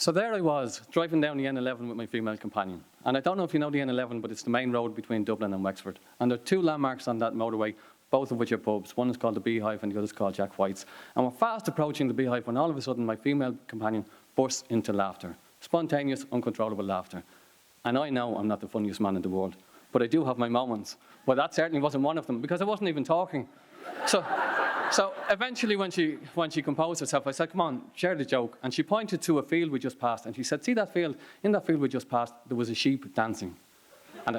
So there I was, driving down the N11 with my female companion. And I don't know if you know the N11, but it's the main road between Dublin and Wexford. And there are two landmarks on that motorway, both of which are pubs. One is called the Beehive and the other is called Jack White's. And we're fast approaching the Beehive when all of a sudden my female companion bursts into laughter. Spontaneous, uncontrollable laughter. And I know I'm not the funniest man in the world, but I do have my moments. But that certainly wasn't one of them, because I wasn't even talking. So eventually when she composed herself, I said, come on, share the joke. And she pointed to a field we just passed, and she said, see that field? In that field we just passed, there was a sheep dancing. And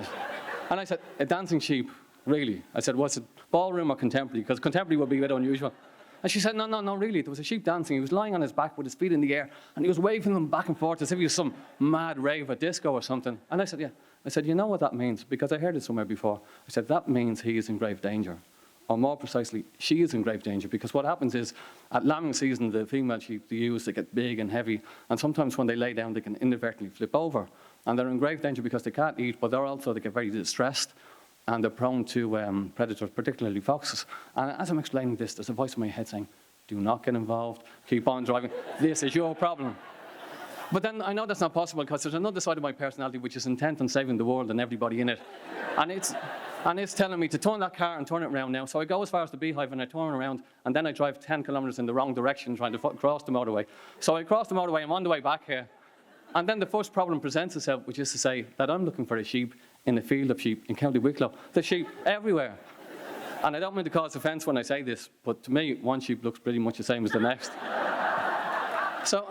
I said, a dancing sheep? Really? I said, was it ballroom or contemporary? Because contemporary would be a bit unusual. And she said, no, really, there was a sheep dancing. He was lying on his back with his feet in the air, and he was waving them back and forth as if he was some mad rave at disco or something. And I said, yeah. I said, you know what that means? Because I heard it somewhere before. I said, that means he is in grave danger. Or more precisely, she is in grave danger, because what happens is, at lambing season, the female sheep they use, they get big and heavy, and sometimes when they lay down, they can inadvertently flip over. And they're in grave danger because they can't eat, but they get very distressed, and they're prone to predators, particularly foxes. And as I'm explaining this, there's a voice in my head saying, do not get involved, keep on driving, this is your problem. But then I know that's not possible, because there's another side of my personality which is intent on saving the world and everybody in it. And it's telling me to turn that car and turn it around now. So I go as far as the Beehive and I turn around, and then I drive 10 kilometres in the wrong direction trying to cross the motorway. So I cross the motorway, I'm on the way back here. And then the first problem presents itself, which is to say that I'm looking for a sheep in a field of sheep in County Wicklow. There's sheep everywhere. And I don't mean to cause offence when I say this, but to me, one sheep looks pretty much the same as the next. So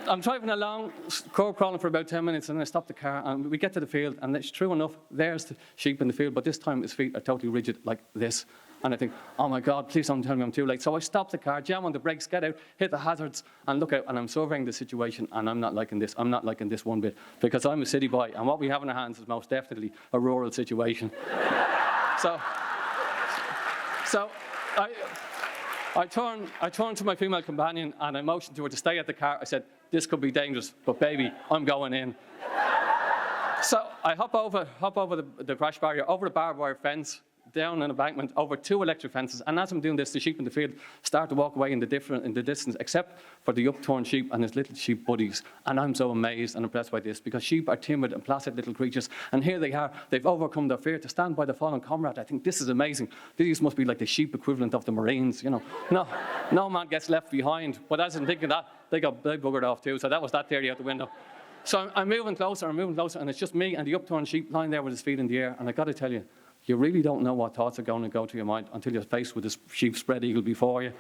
I'm driving along, curb crawling for about 10 minutes, and then I stop the car, and we get to the field, and it's true enough, there's the sheep in the field, but this time his feet are totally rigid like this. And I think, oh my God, please don't tell me I'm too late. So I stop the car, jam on the brakes, get out, hit the hazards, and look out, and I'm surveying the situation, and I'm not liking this. I'm not liking this one bit, because I'm a city boy, and what we have in our hands is most definitely a rural situation. So I turned to my female companion and I motioned to her to stay at the car. I said, this could be dangerous, but baby, I'm going in. So I hop over the crash barrier, over the barbed wire fence, down an embankment, over 2 electric fences, and as I'm doing this, the sheep in the field start to walk away in the distance, except for the upturned sheep and his little sheep buddies. And I'm so amazed and impressed by this, because sheep are timid and placid little creatures, and here they are, they've overcome their fear to stand by the fallen comrade. I think this is amazing. These must be like the sheep equivalent of the Marines, you know. No man gets left behind, but as I'm thinking that, they buggered off too, so that was that theory out the window. So I'm moving closer, and it's just me and the upturned sheep lying there with his feet in the air, and I got to tell you, you really don't know what thoughts are going to go to your mind until you're faced with this sheep spread eagle before you.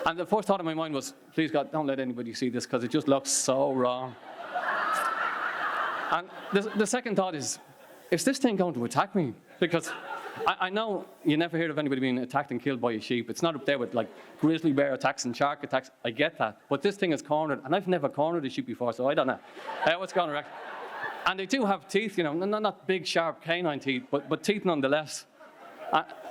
And the first thought in my mind was, please God, don't let anybody see this, because it just looks so wrong. And the second thought is this thing going to attack me? Because I know you never hear of anybody being attacked and killed by a sheep. It's not up there with like grizzly bear attacks and shark attacks. I get that. But this thing is cornered, and I've never cornered a sheep before, so I don't know what's going to react. And they do have teeth, you know, not big, sharp canine teeth, but teeth nonetheless.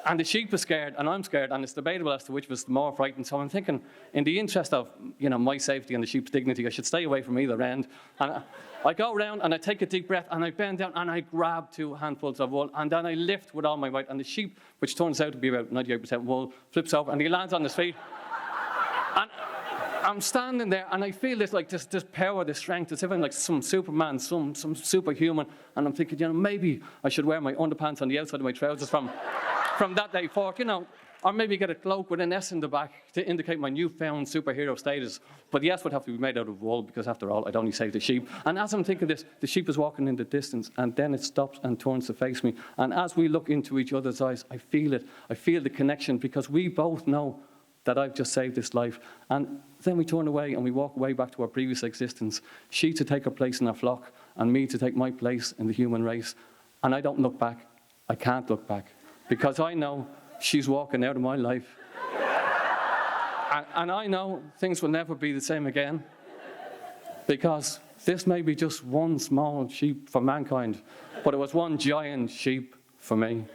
And the sheep is scared, and I'm scared, and it's debatable as to which was more frightened. So I'm thinking, in the interest of, my safety and the sheep's dignity, I should stay away from either end. And I go around, and I take a deep breath, and I bend down, and I grab 2 handfuls of wool, and then I lift with all my weight, and the sheep, which turns out to be about 98% wool, flips over, and he lands on his feet. And I'm standing there, and I feel this power, this strength, as if I'm like some Superman, some superhuman, and I'm thinking, maybe I should wear my underpants on the outside of my trousers from that day forth, or maybe get a cloak with an S in the back to indicate my newfound superhero status. But the S would have to be made out of wool, because after all, I'd only save the sheep. And as I'm thinking this, the sheep is walking in the distance, and then it stops and turns to face me. And as we look into each other's eyes, I feel it. I feel the connection, because we both know that I've just saved this life. And then we turn away and we walk away back to our previous existence. She to take her place in our flock, and me to take my place in the human race. And I don't look back. I can't look back, because I know she's walking out of my life. And I know things will never be the same again, because this may be just one small sheep for mankind, but it was one giant sheep for me.